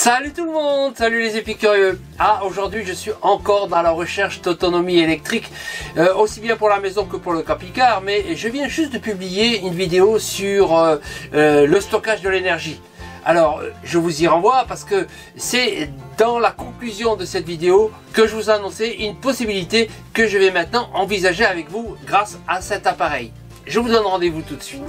Salut tout le monde, salut les épicurieux. Aujourd'hui je suis encore dans la recherche d'autonomie électrique, aussi bien pour la maison que pour le camping-car, mais je viens juste de publier une vidéo sur le stockage de l'énergie. Alors je vous y renvoie parce que c'est dans la conclusion de cette vidéo que je vous ai annoncé une possibilité que je vais maintenant envisager avec vous grâce à cet appareil. Je vous donne rendez-vous tout de suite.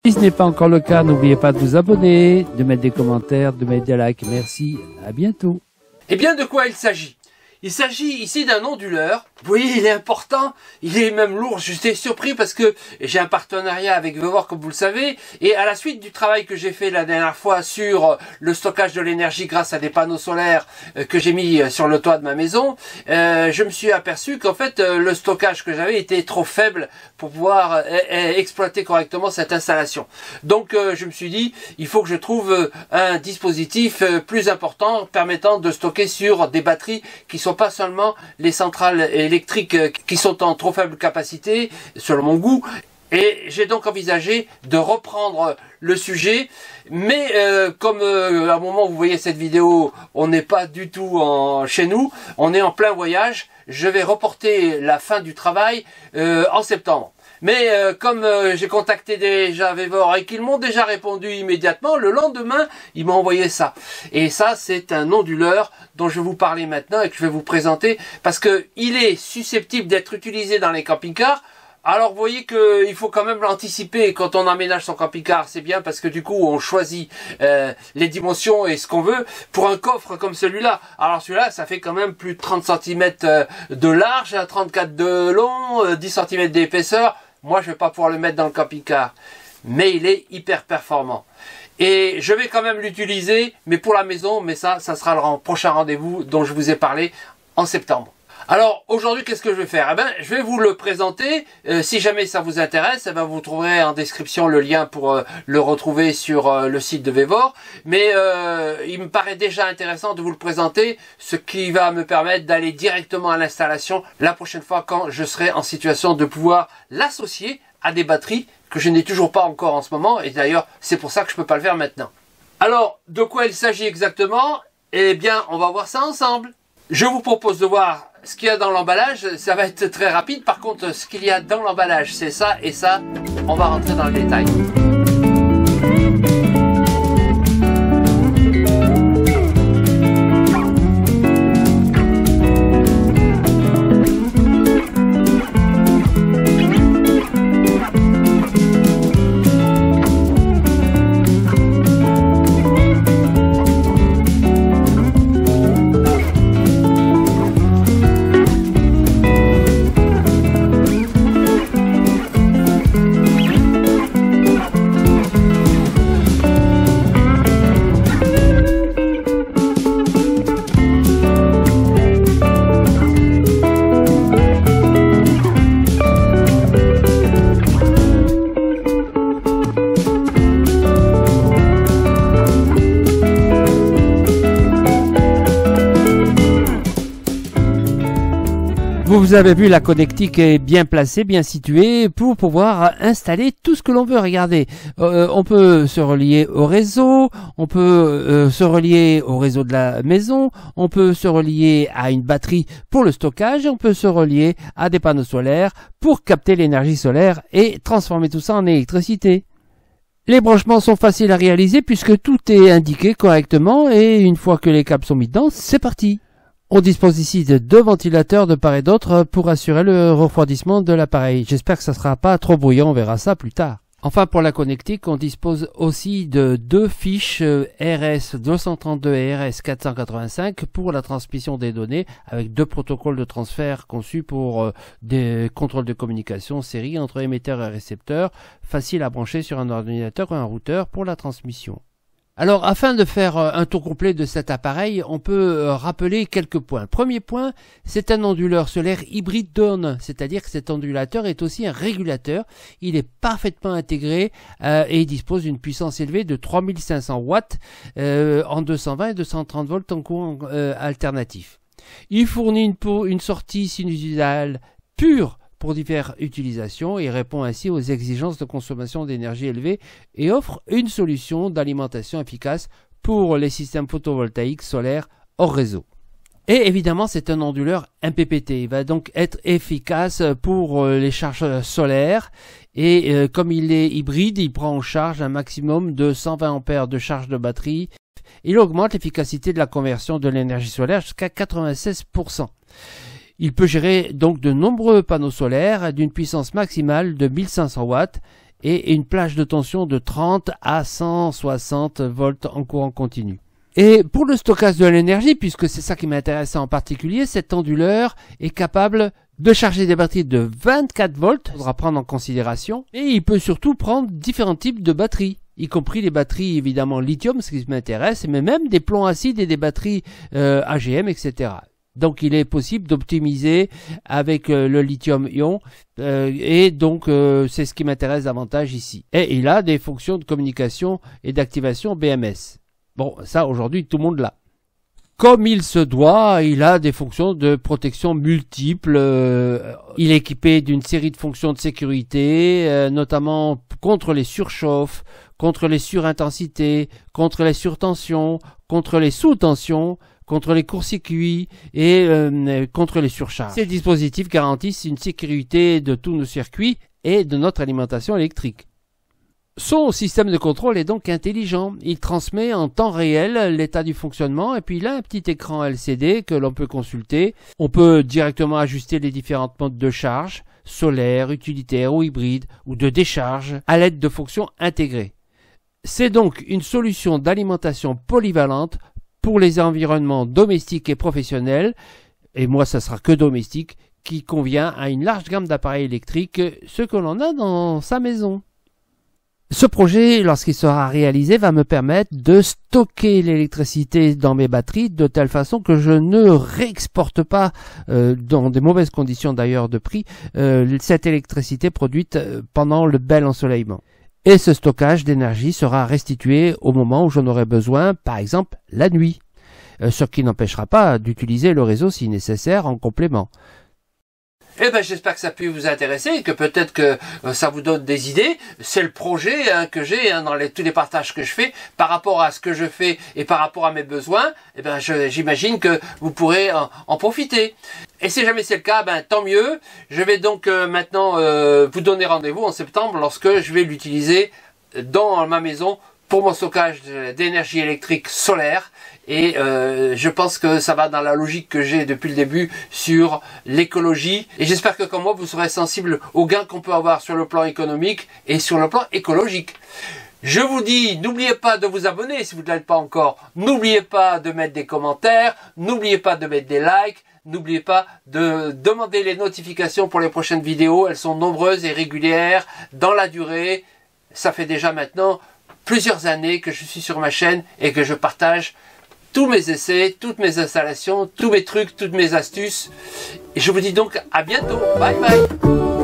Si ce n'est pas encore le cas, n'oubliez pas de vous abonner, de mettre des commentaires, de mettre des likes. Merci, à bientôt. Eh bien, de quoi il s'agit? Il s'agit ici d'un onduleur. Vous voyez, il est important, il est même lourd. J'étais surpris parce que j'ai un partenariat avec Vevor, comme vous le savez. Et à la suite du travail que j'ai fait la dernière fois sur le stockage de l'énergie grâce à des panneaux solaires que j'ai mis sur le toit de ma maison, je me suis aperçu qu'en fait, le stockage que j'avais était trop faible pour pouvoir exploiter correctement cette installation. Donc, je me suis dit, il faut que je trouve un dispositif plus important permettant de stocker sur des batteries qui sont pas seulement les centrales électriques qui sont en trop faible capacité, selon mon goût. Et j'ai donc envisagé de reprendre le sujet, mais comme à un moment où vous voyez cette vidéo, on n'est pas du tout chez nous, on est en plein voyage, je vais reporter la fin du travail en septembre. Mais comme j'ai contacté déjà Vevor et qu'ils m'ont déjà répondu immédiatement, le lendemain, ils m'ont envoyé ça. Et ça, c'est un onduleur dont je vais vous parler maintenant et que je vais vous présenter parce que il est susceptible d'être utilisé dans les camping-cars. Alors vous voyez qu'il faut quand même l'anticiper quand on aménage son camping-car, c'est bien parce que du coup on choisit les dimensions et ce qu'on veut pour un coffre comme celui-là. Alors celui-là ça fait quand même plus de 30 cm de large, 34 de long, 10 cm d'épaisseur. Moi je vais pas pouvoir le mettre dans le camping-car, mais il est hyper performant. Et je vais quand même l'utiliser, mais pour la maison, mais ça sera le prochain rendez-vous dont je vous ai parlé en septembre. Alors aujourd'hui qu'est-ce que je vais faire? Eh ben, je vais vous le présenter, si jamais ça vous intéresse, eh ben, vous trouverez en description le lien pour le retrouver sur le site de Vevor, mais il me paraît déjà intéressant de vous le présenter, ce qui va me permettre d'aller directement à l'installation la prochaine fois quand je serai en situation de pouvoir l'associer à des batteries que je n'ai toujours pas encore en ce moment, et d'ailleurs c'est pour ça que je ne peux pas le faire maintenant. Alors de quoi il s'agit exactement? Eh bien on va voir ça ensemble. Je vous propose de voir ce qu'il y a dans l'emballage, ça va être très rapide. Par contre, ce qu'il y a dans l'emballage, c'est ça et ça. On va rentrer dans le détail. Vous avez vu, la connectique est bien placée, bien située pour pouvoir installer tout ce que l'on veut. Regardez, on peut se relier au réseau, on peut se relier au réseau de la maison, on peut se relier à une batterie pour le stockage, on peut se relier à des panneaux solaires pour capter l'énergie solaire et transformer tout ça en électricité. Les branchements sont faciles à réaliser puisque tout est indiqué correctement et une fois que les câbles sont mis dedans, c'est parti. On dispose ici de 2 ventilateurs de part et d'autre pour assurer le refroidissement de l'appareil. J'espère que ça ne sera pas trop bruyant, on verra ça plus tard. Enfin, pour la connectique, on dispose aussi de 2 fiches RS232 et RS485 pour la transmission des données avec 2 protocoles de transfert conçus pour des contrôles de communication série entre émetteurs et récepteurs, faciles à brancher sur un ordinateur ou un routeur pour la transmission. Alors, afin de faire un tour complet de cet appareil, on peut rappeler quelques points. Premier point, c'est un onduleur solaire hybride d'onde, c'est-à-dire que cet ondulateur est aussi un régulateur. Il est parfaitement intégré et il dispose d'une puissance élevée de 3500 watts en 220 et 230 volts en courant alternatif. Il fournit une sortie sinusale pure pour diverses utilisations et répond ainsi aux exigences de consommation d'énergie élevée et offre une solution d'alimentation efficace pour les systèmes photovoltaïques solaires hors réseau. Et évidemment, c'est un onduleur MPPT. Il va donc être efficace pour les charges solaires. Et comme il est hybride, il prend en charge un maximum de 120 ampères de charge de batterie. Il augmente l'efficacité de la conversion de l'énergie solaire jusqu'à 96%. Il peut gérer donc de nombreux panneaux solaires d'une puissance maximale de 1500 watts et une plage de tension de 30 à 160 volts en courant continu. Et pour le stockage de l'énergie, puisque c'est ça qui m'intéresse en particulier, cet onduleur est capable de charger des batteries de 24 volts, il faudra prendre en considération, et il peut surtout prendre différents types de batteries, y compris les batteries évidemment lithium, ce qui m'intéresse, mais même des plombs acides et des batteries AGM, etc. Donc il est possible d'optimiser avec le lithium-ion et donc c'est ce qui m'intéresse davantage ici. Et il a des fonctions de communication et d'activation BMS. Bon, ça aujourd'hui tout le monde l'a. Comme il se doit, il a des fonctions de protection multiples. Il est équipé d'une série de fonctions de sécurité, notamment contre les surchauffes, contre les surintensités, contre les surtensions, contre les sous-tensions, contre les courts-circuits et contre les surcharges. Ces dispositifs garantissent une sécurité de tous nos circuits et de notre alimentation électrique. Son système de contrôle est donc intelligent. Il transmet en temps réel l'état du fonctionnement et puis il a un petit écran LCD que l'on peut consulter. On peut directement ajuster les différentes modes de charge, solaire, utilitaire ou hybride, ou de décharge à l'aide de fonctions intégrées. C'est donc une solution d'alimentation polyvalente pour les environnements domestiques et professionnels, et moi ça sera que domestique, qui convient à une large gamme d'appareils électriques, ce que l'on a dans sa maison. Ce projet, lorsqu'il sera réalisé, va me permettre de stocker l'électricité dans mes batteries de telle façon que je ne réexporte pas, dans des mauvaises conditions d'ailleurs de prix, cette électricité produite pendant le bel ensoleillement. Et ce stockage d'énergie sera restitué au moment où j'en aurai besoin, par exemple la nuit, ce qui n'empêchera pas d'utiliser le réseau si nécessaire en complément. Eh ben, j'espère que ça a pu vous intéresser et que peut-être que ça vous donne des idées. C'est le projet que j'ai dans tous les partages que je fais par rapport à ce que je fais et par rapport à mes besoins. Eh ben, j'imagine que vous pourrez en profiter. Et si jamais c'est le cas, ben tant mieux. Je vais donc maintenant vous donner rendez-vous en septembre lorsque je vais l'utiliser dans ma maison pour mon stockage d'énergie électrique solaire. Et je pense que ça va dans la logique que j'ai depuis le début sur l'écologie. Et j'espère que comme moi, vous serez sensible aux gains qu'on peut avoir sur le plan économique et sur le plan écologique. Je vous dis, n'oubliez pas de vous abonner si vous ne l'êtes pas encore. N'oubliez pas de mettre des commentaires. N'oubliez pas de mettre des likes. N'oubliez pas de demander les notifications pour les prochaines vidéos. Elles sont nombreuses et régulières dans la durée. Ça fait déjà maintenant plusieurs années que je suis sur ma chaîne et que je partage tous mes essais, toutes mes installations, tous mes trucs, toutes mes astuces. Et je vous dis donc à bientôt. Bye bye.